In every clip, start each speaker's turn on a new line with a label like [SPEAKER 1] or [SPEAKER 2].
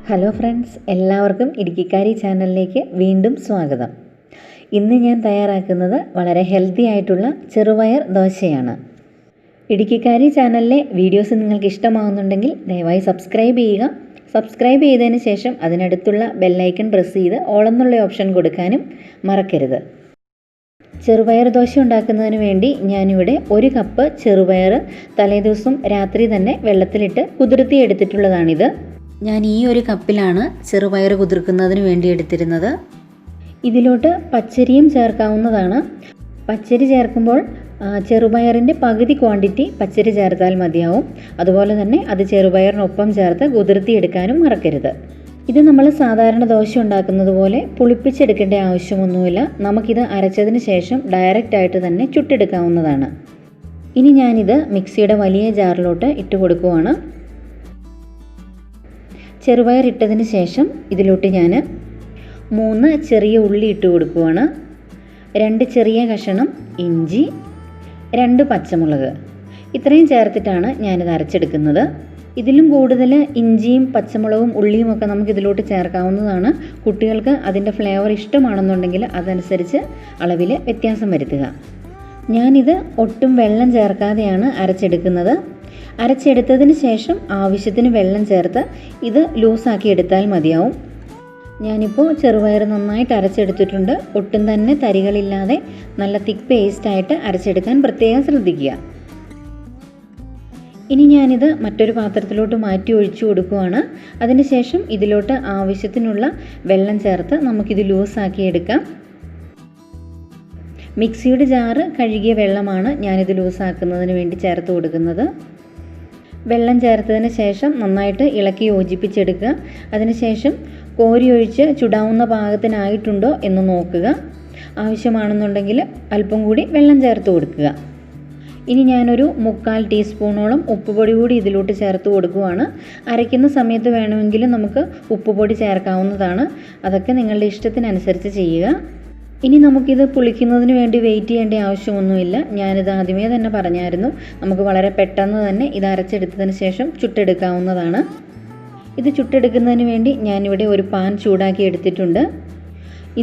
[SPEAKER 1] Hello friends, എല്ലാവർക്കും ഇടുക്കിക്കാരി ചാനലിലേക്ക് വീണ്ടും സ്വാഗതം. ഇന്ന് ഞാൻ തയ്യാറാക്കുന്നത് വളരെ ഹെൽത്തി ആയിട്ടുള്ള ചെറുപയർ ദോശയാണ്. ഇടുക്കിക്കാരി ചാനലിലെ വീഡിയോസ് നിങ്ങൾക്ക് ഇഷ്ടമാകുന്നുണ്ടെങ്കിൽ ദയവായി സബ്സ്ക്രൈബ് ചെയ്യുക. സബ്സ്ക്രൈബ് ചെയ്തതിന് ശേഷം അതിനടുത്തുള്ള ബെല്ലൈക്കൺ പ്രസ് ചെയ്ത് ഓൾ എന്നുള്ള ഓപ്ഷൻ കൊടുക്കാനും മറക്കരുത്. ചെറുപയർ ദോശ ഉണ്ടാക്കുന്നതിന് വേണ്ടി ഞാനിവിടെ 1 കപ്പ് ചെറുപയർ തലേദിവസം രാത്രി തന്നെ വെള്ളത്തിലിട്ട് കുതിർത്തി എടുത്തിട്ടുള്ളതാണിത്. ഞാൻ ഈ 1 കപ്പിലാണ് ചെറുപയർ കുതിർക്കുന്നതിന് വേണ്ടി എടുത്തിരുന്നത്. ഇതിലോട്ട് പച്ചരിയും ചേർക്കാവുന്നതാണ്. പച്ചരി ചേർക്കുമ്പോൾ ചെറുപയറിൻ്റെ പകുതി ക്വാണ്ടിറ്റി പച്ചരി ചേർത്താൽ മതിയാവും. അതുപോലെ തന്നെ അത് ചെറുപയറിനൊപ്പം ചേർത്ത് കുതിർത്തിയെടുക്കാനും മറക്കരുത്. ഇത് നമ്മൾ സാധാരണ ദോശ ഉണ്ടാക്കുന്നത് പോലെ പുളിപ്പിച്ചെടുക്കേണ്ട ആവശ്യമൊന്നുമില്ല. നമുക്കിത് അരച്ചതിന് ശേഷം ഡയറക്റ്റായിട്ട് തന്നെ ചുട്ടെടുക്കാവുന്നതാണ്. ഇനി ഞാനിത് മിക്സിയുടെ വലിയ ജാറിലോട്ട് ഇട്ട് കൊടുക്കുവാണ്. ചെറുപയർ ഇട്ടതിന് ശേഷം ഇതിലോട്ട് ഞാൻ 3 ചെറിയ ഉള്ളി ഇട്ട് കൊടുക്കുവാണ്. 2 ചെറിയ കഷണം ഇഞ്ചി, 2 പച്ചമുളക്, ഇത്രയും ചേർത്തിട്ടാണ് ഞാനിത് അരച്ചെടുക്കുന്നത്. ഇതിലും കൂടുതൽ ഇഞ്ചിയും പച്ചമുളകും ഉള്ളിയും ഒക്കെ നമുക്ക് ഇതിലോട്ട് ചേർക്കാവുന്നതാണ്. കുട്ടികൾക്ക് അതിൻ്റെ ഫ്ലേവർ ഇഷ്ടമാണെന്നുണ്ടെങ്കിൽ അതനുസരിച്ച് അളവിൽ വ്യത്യാസം വരുത്തുക. ഞാനിത് ഒട്ടും വെള്ളം ചേർക്കാതെയാണ് അരച്ചെടുക്കുന്നത്. അരച്ചെടുത്തതിന് ശേഷം ആവശ്യത്തിന് വെള്ളം ചേർത്ത് ഇത് ലൂസാക്കി എടുത്താൽ മതിയാവും. ഞാനിപ്പോൾ ചെറുപയർ നന്നായിട്ട് അരച്ചെടുത്തിട്ടുണ്ട്. ഒട്ടും തന്നെ തരികളില്ലാതെ നല്ല തിക്ക് പേസ്റ്റായിട്ട് അരച്ചെടുക്കാൻ പ്രത്യേകം ശ്രദ്ധിക്കുക. ഇനി ഞാനിത് മറ്റൊരു പാത്രത്തിലോട്ട് മാറ്റി ഒഴിച്ചു കൊടുക്കുകയാണ്. അതിനുശേഷം ഇതിലോട്ട് ആവശ്യത്തിനുള്ള വെള്ളം ചേർത്ത് നമുക്കിത് ലൂസാക്കി എടുക്കാം. മിക്സിയുടെ ജാറ് കഴുകിയ വെള്ളമാണ് ഞാനിത് ലൂസാക്കുന്നതിന് വേണ്ടി ചേർത്ത് കൊടുക്കുന്നത്. വെള്ളം ചേർത്തതിന് ശേഷം നന്നായിട്ട് ഇളക്കി യോജിപ്പിച്ചെടുക്കുക. അതിനുശേഷം കോരി ഒഴിച്ച് ചുടാവുന്ന പാകത്തിനായിട്ടുണ്ടോ എന്ന് നോക്കുക. ആവശ്യമാണെന്നുണ്ടെങ്കിൽ അല്പം കൂടി വെള്ളം ചേർത്ത് കൊടുക്കുക. ഇനി ഞാനൊരു 3/4 ടീസ്പൂണോളം ഉപ്പുപൊടി കൂടി ഇതിലോട്ട് ചേർത്ത് കൊടുക്കുകയാണ്. അരയ്ക്കുന്ന സമയത്ത് വേണമെങ്കിൽ നമുക്ക് ഉപ്പുപൊടി ചേർക്കാവുന്നതാണ്. അതൊക്കെ നിങ്ങളുടെ ഇഷ്ടത്തിനനുസരിച്ച് ചെയ്യുക. ഇനി നമുക്കിത് പുളിക്കുന്നതിന് വേണ്ടി വെയിറ്റ് ചെയ്യേണ്ട ആവശ്യമൊന്നുമില്ല. ഞാനിത് ആദ്യമേ തന്നെ പറഞ്ഞായിരുന്നു, നമുക്ക് വളരെ പെട്ടെന്ന് തന്നെ ഇത് അരച്ചെടുത്തതിന് ശേഷം ചുട്ടെടുക്കാവുന്നതാണ്. ഇത് ചുട്ടെടുക്കുന്നതിന് വേണ്ടി ഞാനിവിടെ ഒരു പാൻ ചൂടാക്കി എടുത്തിട്ടുണ്ട്.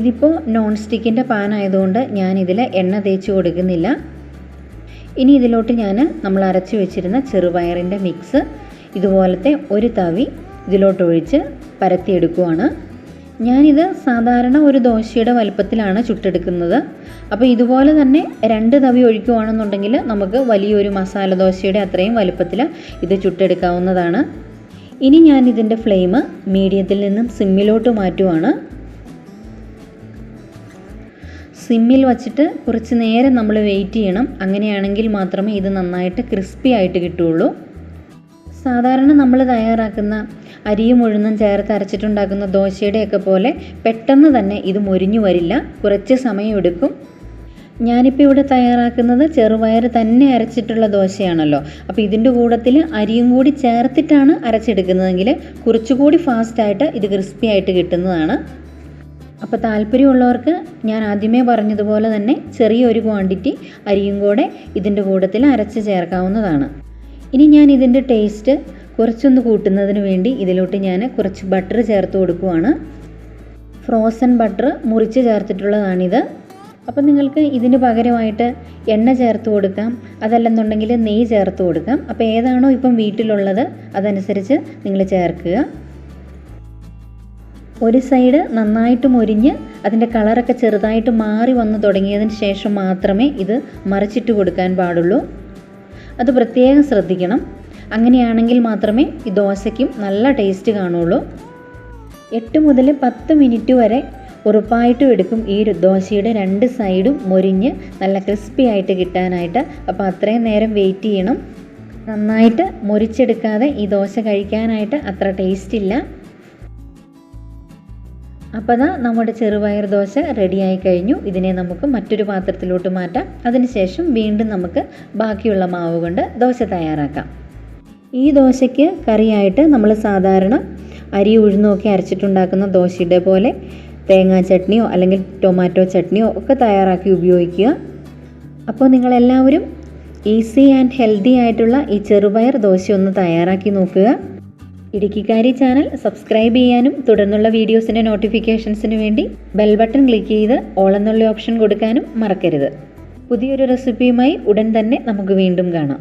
[SPEAKER 1] ഇതിപ്പോൾ നോൺ സ്റ്റിക്കിൻ്റെ പാൻ ആയതുകൊണ്ട് ഞാനിതിൽ എണ്ണ തേച്ച് കൊടുക്കുന്നില്ല. ഇനി ഇതിലോട്ട് നമ്മൾ അരച്ച് വെച്ചിരുന്ന ചെറുപയറിൻ്റെ മിക്സ് ഇതുപോലത്തെ ഒരു തവി ഇതിലോട്ടൊഴിച്ച് പരത്തിയെടുക്കുവാണ്. ഞാനിത് സാധാരണ ഒരു ദോശയുടെ വലുപ്പത്തിലാണ് ചുട്ടെടുക്കുന്നത്. അപ്പോൾ ഇതുപോലെ തന്നെ 2 തവി ഒഴിക്കുകയാണെന്നുണ്ടെങ്കിൽ നമുക്ക് വലിയൊരു മസാല ദോശയുടെ അത്രയും വലുപ്പത്തിൽ ഇത് ചുട്ടെടുക്കാവുന്നതാണ്. ഇനി ഞാൻ ഇതിൻ്റെ ഫ്ലെയിം മീഡിയത്തിൽ നിന്നും സിമ്മിലോട്ട് മാറ്റുവാണ്. സിമ്മിൽ വച്ചിട്ട് കുറച്ച് നേരം നമ്മൾ വെയിറ്റ് ചെയ്യണം. അങ്ങനെയാണെങ്കിൽ മാത്രമേ ഇത് നന്നായിട്ട് ക്രിസ്പി ആയിട്ട് കിട്ടുകയുള്ളൂ. സാധാരണ നമ്മൾ തയ്യാറാക്കുന്ന അരിയും ഉഴുന്നും ചേർത്ത് അരച്ചിട്ടുണ്ടാക്കുന്ന ദോശയുടെയൊക്കെ പോലെ പെട്ടെന്ന് തന്നെ ഇത് മൊരിഞ്ഞു വരില്ല. കുറച്ച് സമയം എടുക്കും. ഞാനിപ്പോൾ ഇവിടെ തയ്യാറാക്കുന്നത് ചെറുപയർ തന്നെ അരച്ചിട്ടുള്ള ദോശയാണല്ലോ. അപ്പോൾ ഇതിൻ്റെ കൂട്ടത്തിൽ അരിയും കൂടി ചേർത്തിട്ടാണ് അരച്ചെടുക്കുന്നതെങ്കിൽ കുറച്ചുകൂടി ഫാസ്റ്റായിട്ട് ഇത് ക്രിസ്പി ആയിട്ട് കിട്ടുന്നതാണ്. അപ്പോൾ താല്പര്യമുള്ളവർക്ക് ഞാൻ ആദ്യമേ പറഞ്ഞതുപോലെ തന്നെ ചെറിയൊരു ക്വാണ്ടിറ്റി അരിയും കൂടെ ഇതിൻ്റെ കൂട്ടത്തിൽ അരച്ച് ചേർക്കാവുന്നതാണ്. ഇനി ഞാൻ ഇതിൻ്റെ ടേസ്റ്റ് കുറച്ചൊന്ന് കൂട്ടുന്നതിന് വേണ്ടി ഇതിലോട്ട് ഞാൻ കുറച്ച് ബട്ടർ ചേർത്ത് കൊടുക്കുവാണ്. ഫ്രോസൺ ബട്ടർ മുറിച്ച് ചേർത്തിട്ടുള്ളതാണിത്. അപ്പോൾ നിങ്ങൾക്ക് ഇതിന് പകരമായിട്ട് എണ്ണ ചേർത്ത് കൊടുക്കാം, അതല്ലെന്നുണ്ടെങ്കിൽ നെയ്യ് ചേർത്ത് കൊടുക്കാം. അപ്പോൾ ഏതാണോ ഇപ്പം വീട്ടിലുള്ളത് അതനുസരിച്ച് നിങ്ങൾ ചേർക്കുക. ഒരു സൈഡ് നന്നായിട്ട് മൊരിഞ്ഞ് അതിൻ്റെ കളറൊക്കെ ചെറുതായിട്ട് മാറി വന്ന് തുടങ്ങിയതിന് ശേഷം മാത്രമേ ഇത് മറിച്ചിട്ട് കൊടുക്കാൻ പാടുള്ളൂ. അത് പ്രത്യേകം ശ്രദ്ധിക്കണം. അങ്ങനെയാണെങ്കിൽ മാത്രമേ ഈ ദോശയ്ക്കും നല്ല ടേസ്റ്റ് കാണുള്ളൂ. 8 മുതൽ 10 മിനിറ്റ് വരെ ഉറപ്പായിട്ടും എടുക്കും ഈ ദോശയുടെ 2 സൈഡും മൊരിഞ്ഞ് നല്ല ക്രിസ്പി ആയിട്ട് കിട്ടാനായിട്ട്. അപ്പോൾ അത്രയും നേരം വെയിറ്റ് ചെയ്യണം. നന്നായിട്ട് മൊരിച്ചെടുക്കാതെ ഈ ദോശ കഴിക്കാനായിട്ട് അത്ര ടേസ്റ്റ് ഇല്ല. അപ്പോൾ നമ്മുടെ ചെറുപയർ ദോശ റെഡിയായി കഴിഞ്ഞു. ഇതിനെ നമുക്ക് മറ്റൊരു പാത്രത്തിലോട്ട് മാറ്റാം. അതിനുശേഷം വീണ്ടും നമുക്ക് ബാക്കിയുള്ള മാവ് കൊണ്ട് ദോശ തയ്യാറാക്കാം. ഈ ദോശയ്ക്ക് കറിയായിട്ട് നമ്മൾ സാധാരണ അരി ഉഴുന്നൊക്കെ അരച്ചിട്ടുണ്ടാക്കുന്ന ദോശയുടെ പോലെ തേങ്ങാ ചട്നിയോ അല്ലെങ്കിൽ ടൊമാറ്റോ ചട്നിയോ ഒക്കെ തയ്യാറാക്കി ഉപയോഗിക്കുക. അപ്പോൾ നിങ്ങളെല്ലാവരും ഈസി ആൻഡ് ഹെൽത്തി ആയിട്ടുള്ള ഈ ചെറുപയർ ദോശ ഒന്ന് തയ്യാറാക്കി നോക്കുക. ഇടുക്കിക്കാരി ചാനൽ സബ്സ്ക്രൈബ് ചെയ്യാനും തുടർന്നുള്ള വീഡിയോസിൻ്റെ നോട്ടിഫിക്കേഷൻസിന് വേണ്ടി ബെൽ ബട്ടൺ ക്ലിക്ക് ചെയ്ത് ഓൾ എന്നുള്ള ഓപ്ഷൻ കൊടുക്കാനും മറക്കരുത്. പുതിയൊരു റെസിപ്പിയുമായി ഉടൻ തന്നെ നമുക്ക് വീണ്ടും കാണാം.